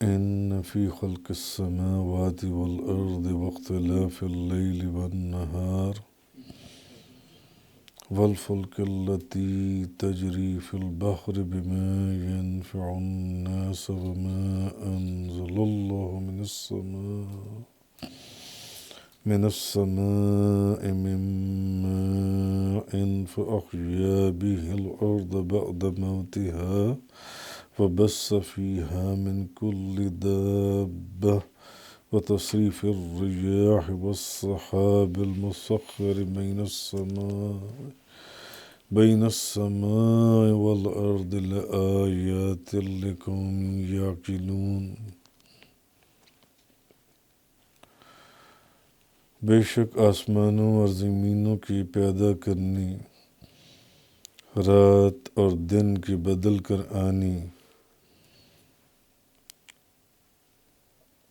إن في خلق السماوات والأرض واختلاف الليل والنهار والفلك التي تجري في البحر بما ينفع الناس وما أنزل الله من السماء من ماء فأحيا به الأرض بعد موتها وبث فيها من كل دابة وتصريف الرياح والسحاب المسخر بين السماء والأرض لآيات لقوم يعقلون۔ بے شک آسمانوں اور زمینوں کی پیدا کرنی، رات اور دن کی بدل کر آنی،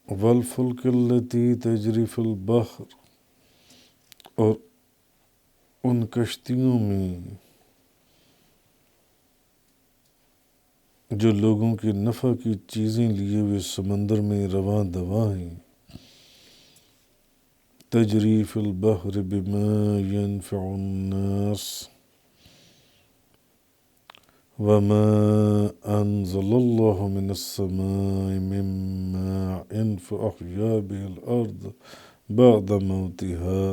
والفلک التی تجری فی البحر، اور ان کشتیوں میں جو لوگوں کی نفع کی چیزیں لیے ہوئے سمندر میں رواں دواں ہیں، تجری فی البحر بما ينفع الناس وما أنزل الله من السماء من ماء فأحيا به الأرض بعد موتها،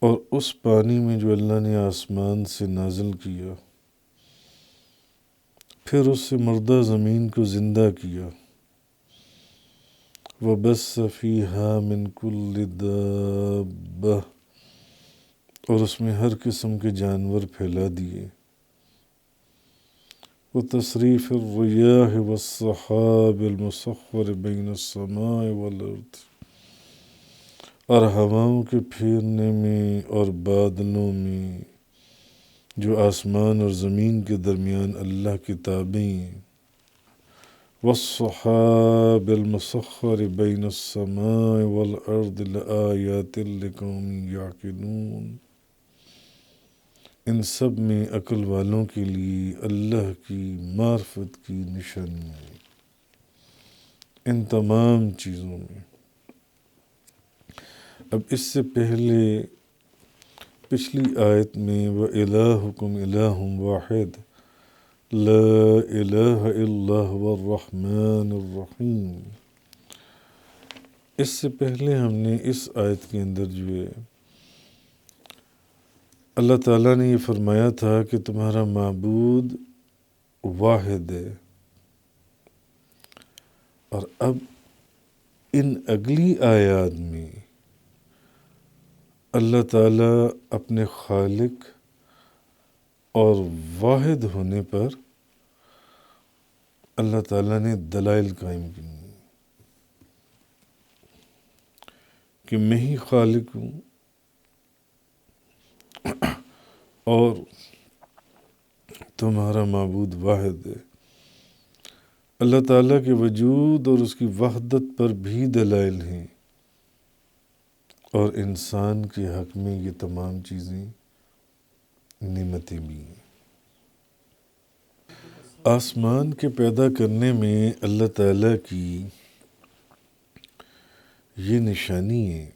اور اس پانی میں جو اللہ نے آسمان سے نازل کیا، پھر اس سے مردہ زمین کو زندہ کیا، وَبَثَّ فِيهَا مِن كُلِّ دَابَّةٍ، اور اس میں ہر قسم کے جانور پھیلا دیے، وتصریف الریاح والسحاب المسخر بین السماء والارض، اور ہواؤں کے پھیرنے میں اور بادلوں میں جو آسمان اور زمین کے درمیان اللہ کی تابع ہیں، والسحاب المسخر بین السماء والارض لآیات لقوم یعقلون، ان سب میں عقل والوں کے لیے اللہ کی معرفت کی نشانیاں ہیں۔ ان تمام چیزوں میں اب اس سے پہلے پچھلی آیت میں وَإِلَٰهُكُمْ إِلَٰهٌ وَاحِدٌ لَا إِلَٰهَ إِلَّا هُوَ الرَّحْمَٰنُ الرَّحِيمُ، اس سے پہلے ہم نے اس آیت کے اندر جو ہے اللہ تعالیٰ نے یہ فرمایا تھا کہ تمہارا معبود واحد ہے، اور اب ان اگلی آیات میں اللہ تعالیٰ اپنے خالق اور واحد ہونے پر اللہ تعالیٰ نے دلائل قائم کی کہ میں ہی خالق ہوں اور تمہارا معبود واحد ہے۔ اللہ تعالیٰ کے وجود اور اس کی وحدت پر بھی دلائل ہیں، اور انسان کے حق میں یہ تمام چیزیں نعمتیں بھی ہیں۔ آسمان کے پیدا کرنے میں اللہ تعالیٰ کی یہ نشانی ہے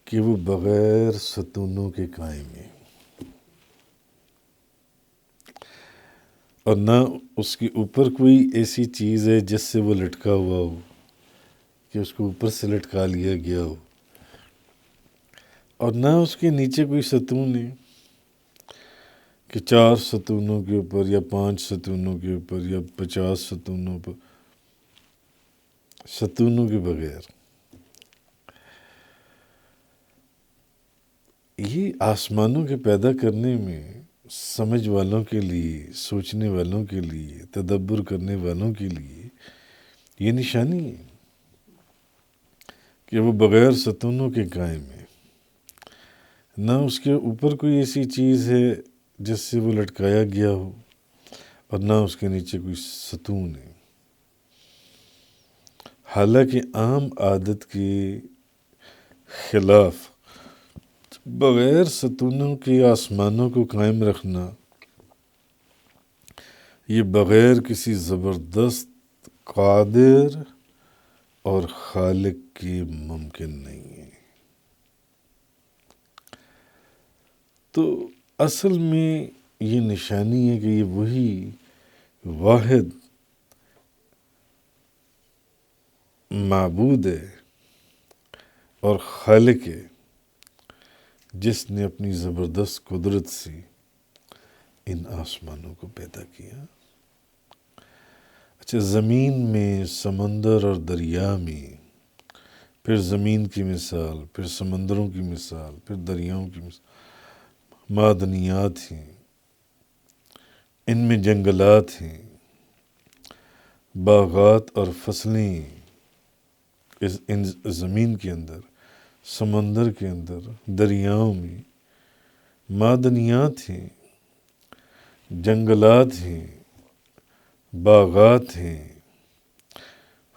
کہ وہ بغیر ستونوں کے قائم ہے، اور نہ اس کے اوپر کوئی ایسی چیز ہے جس سے وہ لٹکا ہوا ہو کہ اس کو اوپر سے لٹکا لیا گیا ہو، اور نہ اس کے نیچے کوئی ستون ہے کہ 4 ستونوں کے اوپر یا 5 ستونوں کے اوپر یا 50 ستونوں پر، ستونوں کے بغیر۔ یہ آسمانوں کے پیدا کرنے میں سمجھ والوں کے لیے، سوچنے والوں کے لیے، تدبر کرنے والوں کے لیے یہ نشانی ہے کہ وہ بغیر ستونوں کے قائم ہے، نہ اس کے اوپر کوئی ایسی چیز ہے جس سے وہ لٹکایا گیا ہو، اور نہ اس کے نیچے کوئی ستون ہے۔ حالانکہ عام عادت کے خلاف بغیر ستونوں کے آسمانوں کو قائم رکھنا یہ بغیر کسی زبردست قادر اور خالق کی ممکن نہیں ہے۔ تو اصل میں یہ نشانی ہے کہ یہ وہی واحد معبود ہے اور خالق ہے جس نے اپنی زبردست قدرت سے ان آسمانوں کو پیدا کیا۔ اچھا، زمین میں، سمندر اور دریا میں، پھر زمین کی مثال، پھر سمندروں کی مثال، پھر دریاؤں کی مثال، معدنیات ہیں، ان میں جنگلات ہیں، باغات اور فصلیں ان زمین کے اندر، سمندر کے اندر، دریاؤں میں معدنیات ہیں، جنگلات ہیں، باغات ہیں،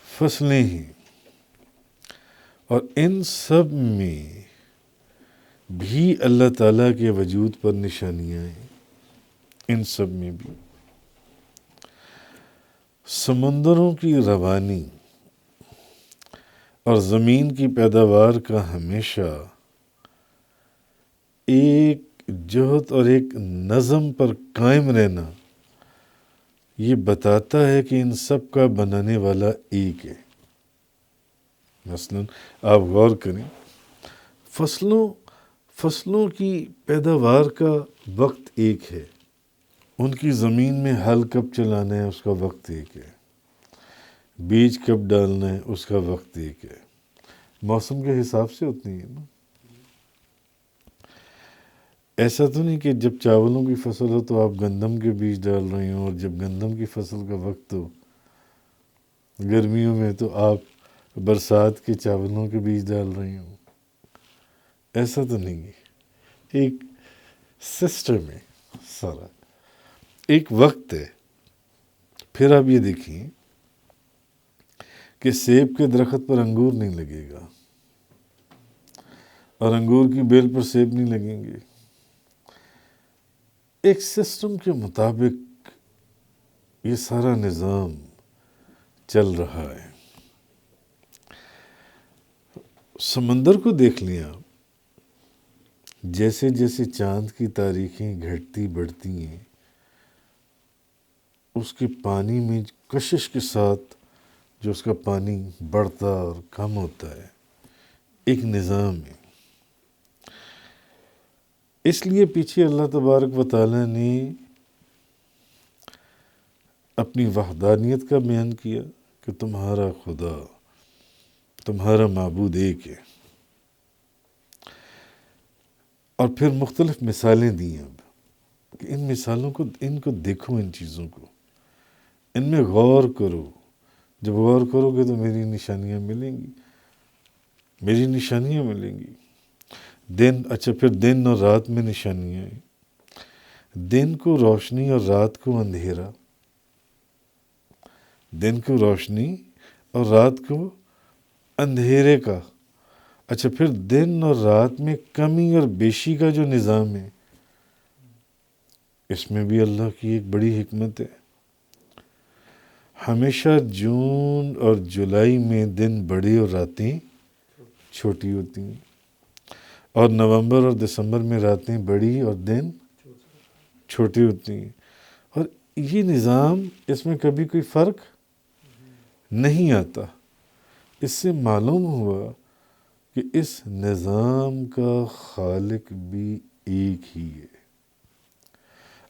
فصلیں ہیں، اور ان سب میں بھی اللہ تعالیٰ کے وجود پر نشانیاں ہیں۔ ان سب میں بھی سمندروں کی روانی اور زمین کی پیداوار کا ہمیشہ ایک جہد اور ایک نظم پر قائم رہنا یہ بتاتا ہے کہ ان سب کا بنانے والا ایک ہے۔ مثلا آپ غور کریں، فصلوں کی پیداوار کا وقت ایک ہے، ان کی زمین میں ہل کب چلانا ہے اس کا وقت ایک ہے، بیج کب ڈالنا ہے اس کا وقت ایک ہے، موسم کے حساب سے ہوتی ہیں نا۔ ایسا تو نہیں کہ جب چاولوں کی فصل ہو تو آپ گندم کے بیج ڈال رہے ہوں، اور جب گندم کی فصل کا وقت ہو گرمیوں میں تو آپ برسات کے چاولوں کے بیج ڈال رہے ہوں۔ ایسا تو نہیں ہے، ایک سسٹم ہے سارا، ایک وقت ہے۔ پھر آپ یہ دیکھیں کہ سیب کے درخت پر انگور نہیں لگے گا، اور انگور کی بیل پر سیب نہیں لگیں گے۔ ایک سسٹم کے مطابق یہ سارا نظام چل رہا ہے۔ سمندر کو دیکھ لیں آپ، جیسے جیسے چاند کی تاریخیں گھٹتی بڑھتی ہیں، اس کے پانی میں کشش کے ساتھ جو اس کا پانی بڑھتا اور کم ہوتا ہے، ایک نظام ہے۔ اس لیے پیچھے اللہ تبارک و تعالیٰ نے اپنی وحدانیت کا بیان کیا کہ تمہارا خدا، تمہارا معبود ایک ہے، اور پھر مختلف مثالیں دی ہیں اب کہ ان مثالوں کو، ان کو دیکھو، ان چیزوں کو، ان میں غور کرو۔ جب غور کرو گے تو میری نشانیاں ملیں گی، میری نشانیاں ملیں گی۔ اچھا، پھر دن اور رات میں نشانیاں ہیں، دن کو روشنی اور رات کو اندھیرا، دن کو روشنی اور رات کو اندھیرے کا۔ اچھا، پھر دن اور رات میں کمی اور بیشی کا جو نظام ہے، اس میں بھی اللہ کی ایک بڑی حکمت ہے۔ ہمیشہ جون اور جولائی میں دن بڑے اور راتیں چھوٹی ہوتی ہیں، اور نومبر اور دسمبر میں راتیں بڑی اور دن چھوٹی ہوتی ہیں، اور یہ نظام، اس میں کبھی کوئی فرق نہیں آتا۔ اس سے معلوم ہوا کہ اس نظام کا خالق بھی ایک ہی ہے۔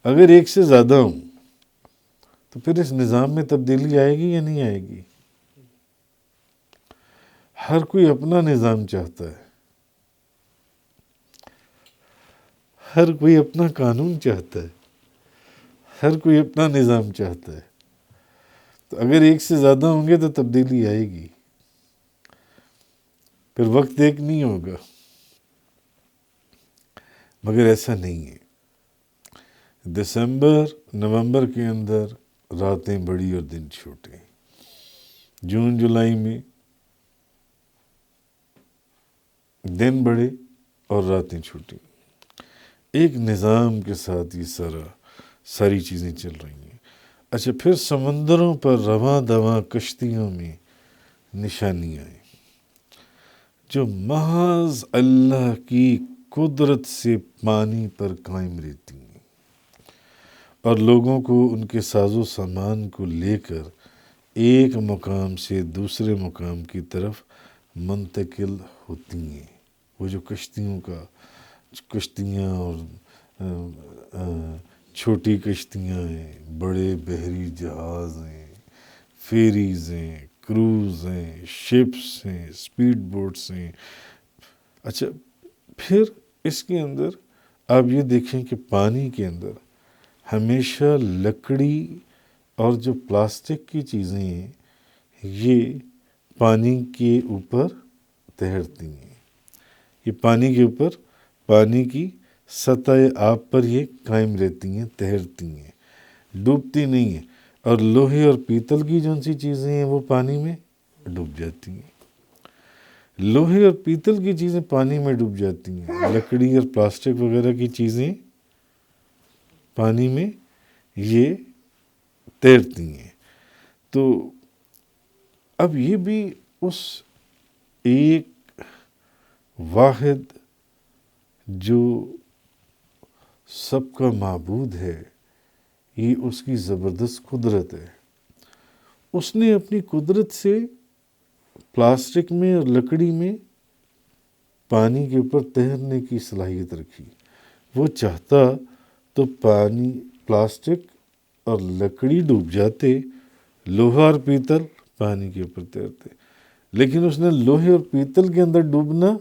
اگر ایک سے زیادہ ہوں تو پھر اس نظام میں تبدیلی آئے گی یا نہیں آئے گی؟ ہر کوئی اپنا نظام چاہتا ہے، ہر کوئی اپنا قانون چاہتا ہے، ہر کوئی اپنا نظام چاہتا ہے۔ تو اگر ایک سے زیادہ ہوں گے تو تبدیلی آئے گی، پھر وقت ایک نہیں ہوگا۔ مگر ایسا نہیں ہے۔ دسمبر نومبر کے اندر راتیں بڑی اور دن چھوٹے، جون جولائی میں دن بڑے اور راتیں چھوٹی۔ ایک نظام کے ساتھ یہ ساری چیزیں چل رہی ہیں۔ اچھا، پھر سمندروں پر رواں دواں کشتیوں میں نشانیاں ہیں جو محض اللہ کی قدرت سے پانی پر قائم رہتی ہیں اور لوگوں کو ان کے ساز و سامان کو لے کر ایک مقام سے دوسرے مقام کی طرف منتقل ہوتی ہیں۔ وہ جو کشتیاں اور چھوٹی کشتیاں ہیں، بڑے بحری جہاز ہیں، فیریز ہیں، کروز ہیں، شپس ہیں، سپیڈ بوٹس ہیں۔ اچھا، پھر اس کے اندر آپ یہ دیکھیں کہ پانی کے اندر ہمیشہ لکڑی اور جو پلاسٹک کی چیزیں ہیں یہ پانی کے اوپر تیرتی ہیں۔ یہ پانی کے اوپر، پانی کی سطح آب پر یہ قائم رہتی ہیں، تیرتی ہیں، ڈوبتی نہیں ہیں۔ اور لوہے اور پیتل کی جون سی چیزیں ہیں وہ پانی میں ڈوب جاتی ہیں۔ لوہے اور پیتل کی چیزیں پانی میں ڈوب جاتی ہیں، لکڑی اور پلاسٹک وغیرہ کی چیزیں پانی میں یہ تیرتی ہیں۔ تو اب یہ بھی اس ایک واحد جو سب کا معبود ہے، یہ اس کی زبردست قدرت ہے۔ اس نے اپنی قدرت سے پلاسٹک میں اور لکڑی میں پانی کے اوپر تیرنے کی صلاحیت رکھی۔ وہ چاہتا تو پانی، پلاسٹک اور لکڑی ڈوب جاتے، لوہا اور پیتل پانی کے اوپر تیرتے، لیکن اس نے لوہے اور پیتل کے اندر ڈوبنا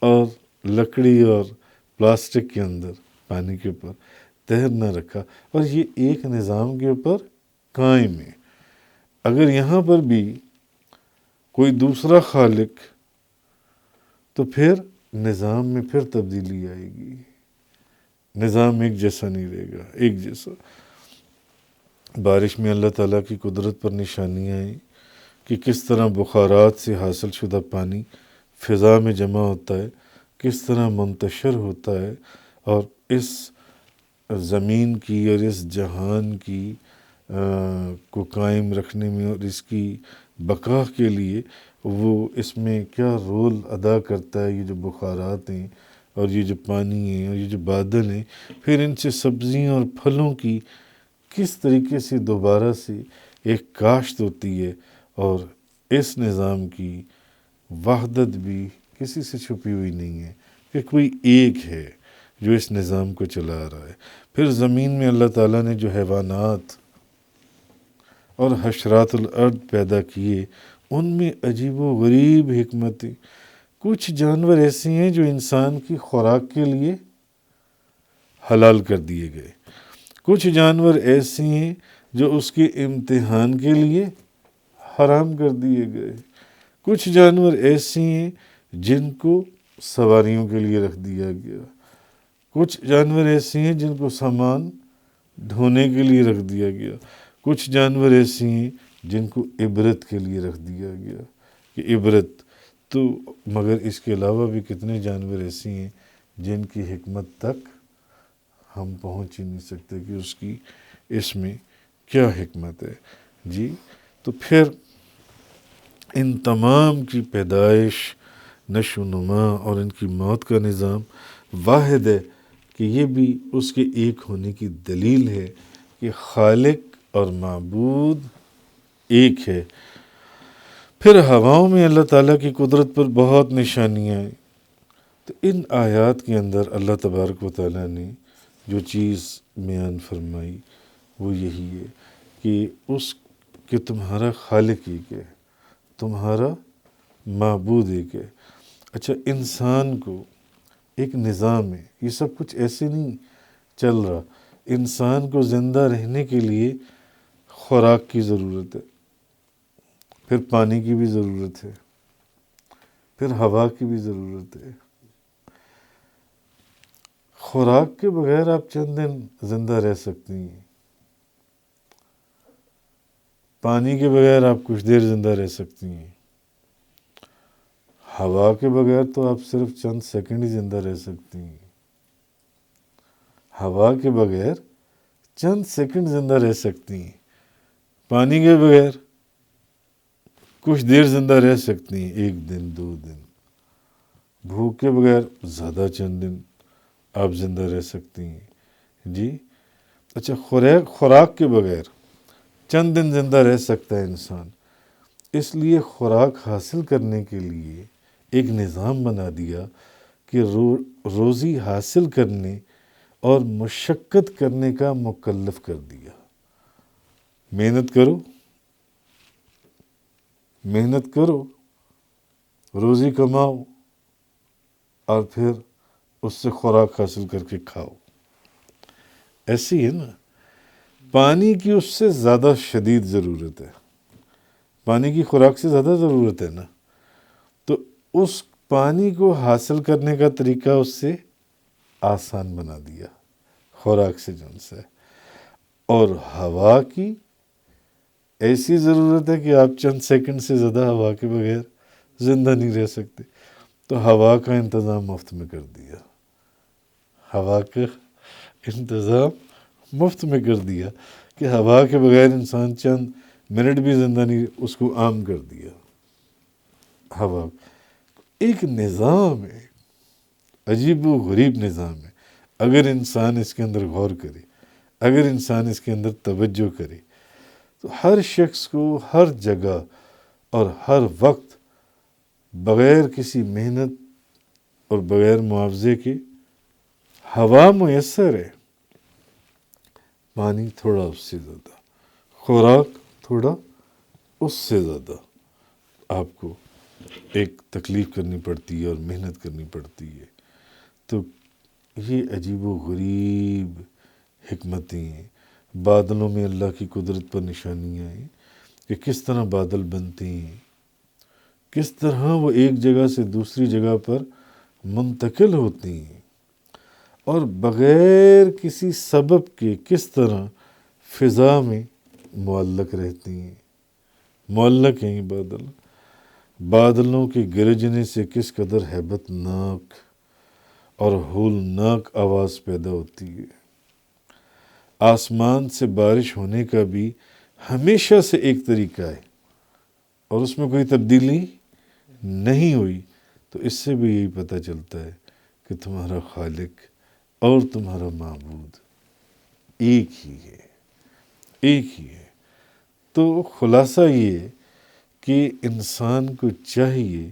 اور لکڑی اور پلاسٹک کے اندر پانی کے اوپر تیرنا رکھا، اور یہ ایک نظام کے اوپر قائم ہے۔ اگر یہاں پر بھی کوئی دوسرا خالق تو پھر نظام میں پھر تبدیلی آئے گی، نظام ایک جیسا نہیں رہے گا، ایک جیسا۔ بارش میں اللہ تعالیٰ کی قدرت پر نشانیاں ہیں کہ کس طرح بخارات سے حاصل شدہ پانی فضا میں جمع ہوتا ہے، کس طرح منتشر ہوتا ہے، اور اس زمین کی اور اس جہان کی کو قائم رکھنے میں اور اس کی بقا کے لیے وہ اس میں کیا رول ادا کرتا ہے۔ یہ جو بخارات ہیں اور یہ جو پانی ہیں اور یہ جو بادل ہیں، پھر ان سے سبزیاں اور پھلوں کی کس طریقے سے دوبارہ سے ایک کاشت ہوتی ہے، اور اس نظام کی وحدت بھی کسی سے چھپی ہوئی نہیں ہے کہ کوئی ایک ہے جو اس نظام کو چلا رہا ہے۔ پھر زمین میں اللہ تعالیٰ نے جو حیوانات اور حشرات الارض پیدا کیے، ان میں عجیب و غریب حکمتیں۔ کچھ جانور ایسے ہیں جو انسان کی خوراک کے لیے حلال کر دیے گئے، کچھ جانور ایسے ہیں جو اس کے امتحان کے لیے حرام کر دیے گئے، کچھ جانور ایسے ہیں جن کو سواریوں کے لیے رکھ دیا گیا، کچھ جانور ایسے ہیں جن کو سامان ڈھونے کے لیے رکھ دیا گیا، کچھ جانور ایسے ہیں جن کو عبرت کے لیے رکھ دیا گیا کہ عبرت۔ تو مگر اس کے علاوہ بھی کتنے جانور ایسے ہیں جن کی حکمت تک ہم پہنچ ہی نہیں سکتے کہ اس کی اس میں کیا حکمت ہے۔ جی، تو پھر ان تمام کی پیدائش، نشو و نما اور ان کی موت کا نظام واحد ہے کہ یہ بھی اس کے ایک ہونے کی دلیل ہے کہ خالق اور معبود ایک ہے۔ پھر ہواؤں میں اللہ تعالیٰ کی قدرت پر بہت نشانیاں ہیں۔ تو ان آیات کے اندر اللہ تبارک و تعالیٰ نے جو چیز بیان فرمائی وہ یہی ہے کہ تمہارا خالق ایک ہے، تمہارا معبود ایک ہے۔ اچھا، انسان کو ایک نظام ہے، یہ سب کچھ ایسے نہیں چل رہا۔ انسان کو زندہ رہنے کے لیے خوراک کی ضرورت ہے، پھر پانی کی بھی ضرورت ہے، پھر ہوا کی بھی ضرورت ہے۔ خوراک کے بغیر آپ چند دن زندہ رہ سکتی ہیں، پانی کے بغیر آپ کچھ دیر زندہ رہ سکتی ہیں، ہوا کے بغیر تو آپ صرف چند سیکنڈ ہی زندہ رہ سکتی ہیں، ہوا کے بغیر چند سیکنڈ زندہ رہ سکتی ہیں، پانی کے بغیر کچھ دیر زندہ رہ سکتی ہیں، 1 دن 2 دن، بھوک کے بغیر زیادہ چند دن آپ زندہ رہ سکتی ہیں جی۔ اچھا، خوراک کے بغیر چند دن زندہ رہ سکتا ہے انسان، اس لیے خوراک حاصل کرنے کے لیے ایک نظام بنا دیا کہ روزی حاصل کرنے اور مشقت کرنے کا مکلف کر دیا۔ محنت کرو، روزی کماؤ، اور پھر اس سے خوراک حاصل کر کے کھاؤ۔ ایسی ہے نا، پانی کی اس سے زیادہ شدید ضرورت ہے، پانی کی خوراک سے زیادہ ضرورت ہے نا، تو اس پانی کو حاصل کرنے کا طریقہ اس سے آسان بنا دیا، خوراک سے جن سے۔ اور ہوا کی ایسی ضرورت ہے کہ آپ چند سیکنڈ سے زیادہ ہوا کے بغیر زندہ نہیں رہ سکتے، تو ہوا کا انتظام مفت میں کر دیا، ہوا کا انتظام مفت میں کر دیا کہ ہوا کے بغیر انسان چند منٹ بھی زندہ نہیں، اس کو عام کر دیا۔ ہوا ایک نظام ہے، عجیب و غریب نظام ہے۔ اگر انسان اس کے اندر غور کرے، اگر انسان اس کے اندر توجہ کرے، تو ہر شخص کو ہر جگہ اور ہر وقت بغیر کسی محنت اور بغیر معاوضے کے ہوا میسر ہے، پانی تھوڑا اس سے زیادہ، خوراک تھوڑا اس سے زیادہ آپ کو ایک تکلیف کرنی پڑتی ہے اور محنت کرنی پڑتی ہے۔ تو یہ عجیب و غریب حکمتیں ہیں، بادلوں میں اللہ کی قدرت پر نشانیاں ہیں کہ کس طرح بادل بنتے ہیں، کس طرح وہ ایک جگہ سے دوسری جگہ پر منتقل ہوتے ہیں، اور بغیر کسی سبب کے کس طرح فضا میں معلق رہتے ہیں۔ معلق ہیں یہ بادل، بادلوں کے گرجنے سے کس قدر ہیبت ناک اور ہولناک آواز پیدا ہوتی ہے۔ آسمان سے بارش ہونے کا بھی ہمیشہ سے ایک طریقہ ہے، اور اس میں کوئی تبدیلی نہیں ہوئی، تو اس سے بھی یہی پتہ چلتا ہے کہ تمہارا خالق اور تمہارا معبود ایک ہی ہے۔ تو خلاصہ یہ ہے کہ انسان کو چاہیے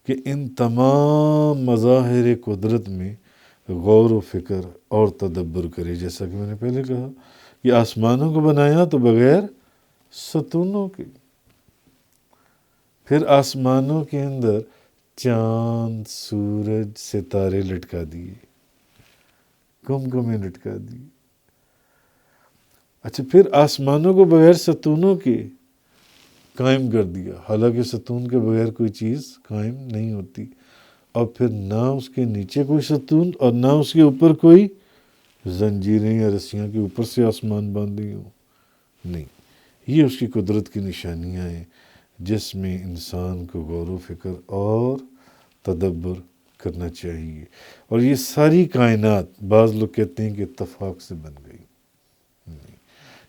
کہ ان تمام مظاہر قدرت میں غور و فکر اور تدبر کرے، جیسا کہ میں نے پہلے کہا کہ آسمانوں کو بنایا تو بغیر ستونوں کے، پھر آسمانوں کے اندر چاند، سورج، ستارے لٹکا دیے، کمکمیں لٹکا دی۔ اچھا، پھر آسمانوں کو بغیر ستونوں کے قائم کر دیا، حالانکہ ستون کے بغیر کوئی چیز قائم نہیں ہوتی، اور پھر نہ اس کے نیچے کوئی ستون اور نہ اس کے اوپر کوئی زنجیریں یا رسیاں کے اوپر سے آسمان باندھی ہوں، نہیں، یہ اس کی قدرت کی نشانیاں ہیں جس میں انسان کو غور و فکر اور تدبر کرنا چاہیے۔ اور یہ ساری کائنات، بعض لوگ کہتے ہیں کہ اتفاق سے بن گئی، نہیں،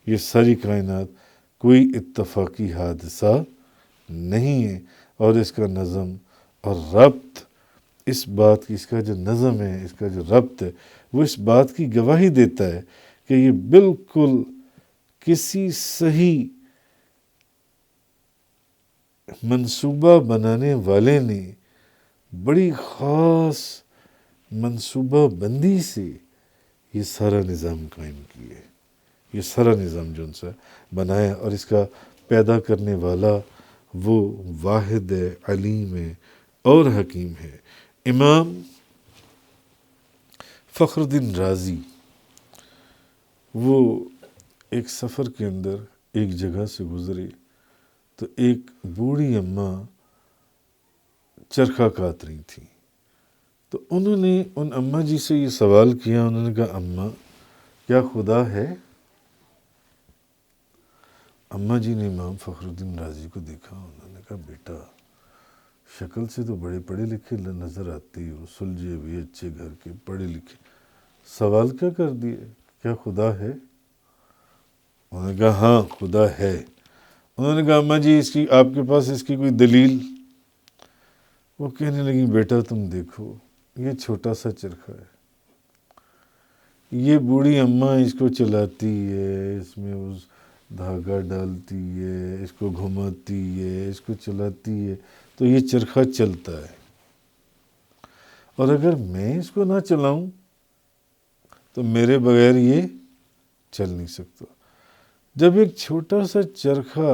یہ ساری کائنات کوئی اتفاقی حادثہ نہیں ہے، اور اس کا نظم اور ربط، اس بات کی، اس کا جو نظم ہے، اس کا جو ربط ہے، وہ اس بات کی گواہی دیتا ہے کہ یہ بالکل کسی صحیح منصوبہ بنانے والے نے بڑی خاص منصوبہ بندی سے یہ سارا نظام قائم کیا ہے، یہ سارا نظام جو ان سے بنایا، اور اس کا پیدا کرنے والا وہ واحد ہے، علیم ہے اور حکیم ہے۔ امام فخر الدین رازی وہ ایک سفر کے اندر ایک جگہ سے گزرے، تو ایک بوڑھی اماں چرخہ کاٹ رہی تھی، تو انہوں نے ان اماں جی سے یہ سوال کیا، انہوں نے کہا اماں کیا خدا ہے؟ اماں جی نے امام فخر الدین رازی کو دیکھا، انہوں نے کہا بیٹا شکل سے تو بڑے پڑھے لکھے نظر آتے ہو، سلجھے ہوئے اچھے گھر کے پڑھے لکھے، سوال کیا کر دیے، کیا خدا ہے؟ انہوں نے کہا ہاں خدا ہے۔ انہوں نے کہا اماں جی آپ کے پاس اس کی کوئی دلیل؟ وہ کہنے لگی بیٹا تم دیکھو یہ چھوٹا سا چرخہ ہے، یہ بوڑھی اماں اس کو چلاتی ہے، اس میں اس دھاگا ڈالتی ہے، اس کو گھماتی ہے، اس کو چلاتی ہے تو یہ چرخہ چلتا ہے، اور اگر میں اس کو نہ چلاؤں تو میرے بغیر یہ چل نہیں سکتا۔ جب ایک چھوٹا سا چرخہ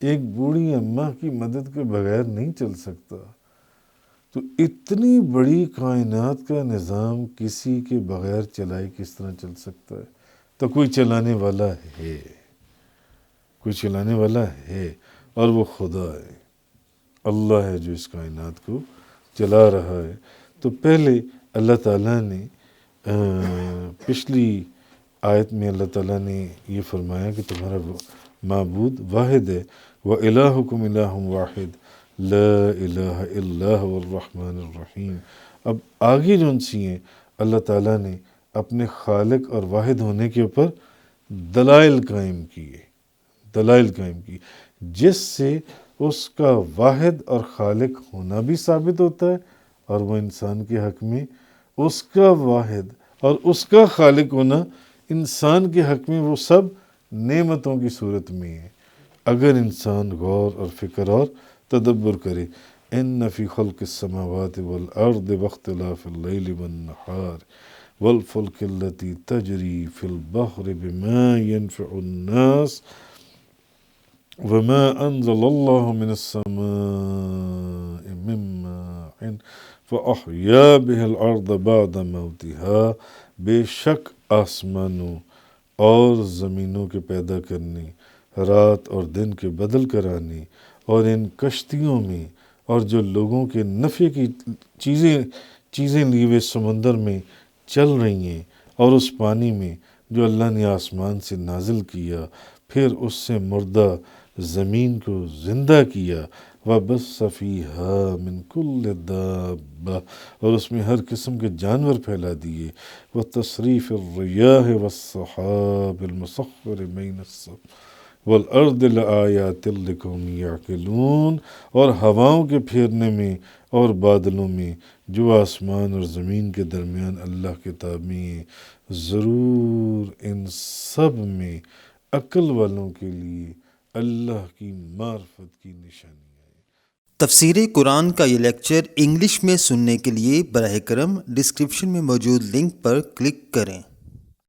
ایک بوڑھی اماں کی مدد کے بغیر نہیں چل سکتا تو اتنی بڑی کائنات کا نظام کسی کے بغیر چلائے کس طرح چل سکتا ہے؟ تو کوئی چلانے والا ہے، کوئی چلانے والا ہے، اور وہ خدا ہے، اللہ ہے جو اس کائنات کو چلا رہا ہے۔ تو پہلے اللہ تعالیٰ نے پچھلی آیت میں اللہ تعالیٰ نے یہ فرمایا کہ تمہارا معبود واحد ہے، وَإِلَٰهُكُمْ إِلَٰهٌ وَاحِدٌ لَا إِلَٰهَ إِلَّا هُوَ الرَّحْمَٰنُ الرَّحِيمُ۔ اب آگے جون سی ہیں اللہ تعالیٰ نے اپنے خالق اور واحد ہونے کے اوپر دلائل قائم کی، جس سے اس کا واحد اور خالق ہونا بھی ثابت ہوتا ہے، اور وہ انسان کے حق میں اس کا واحد اور اس کا خالق ہونا انسان کے حق میں وہ سب نعمتوں کی صورت میں ہے، اگر انسان غور اور فکر اور تدبر کرے۔ ان فی خلق السماوات والارض واختلاف اللیل والنہار والفلک التي تجری فی البحر بما ينفع الناس وما انزل اللہ من السماء من ماء فاحیا به الارض بعد موتها۔ بے شک آسمانوں اور زمینوں کے پیدا کرنے، رات اور دن کے بدل کرانے، اور ان کشتیوں میں اور جو لوگوں کے نفع کی چیزیں لیے ہوئے سمندر میں چل رہی ہیں، اور اس پانی میں جو اللہ نے آسمان سے نازل کیا، پھر اس سے مردہ زمین کو زندہ کیا، وَبَثَّ فِيهَا مِن كُلِّ دَابَّةٍ، اور اس میں ہر قسم کے جانور پھیلا دیے، وَتَصْرِيفِ الرِّيَاحِ وَالسَّحَابِ الْمُسَخَّرِ بَيْنَ السَّمَاءِ وَالْأَرْضِ لَآيَاتٍ لِقَوْمٍ يَعْقِلُونَ، اور ہواؤں کے پھیرنے میں اور بادلوں میں جو آسمان اور زمین کے درمیان اللہ کے تابع ہیں، ضرور ان سب میں عقل والوں کے لیے اللہ کی معرفت کی نشانی ہے۔ تفسیر قرآن کا یہ لیکچر انگلش میں سننے کے لیے براہ کرم ڈسکرپشن میں موجود لنک پر کلک کریں۔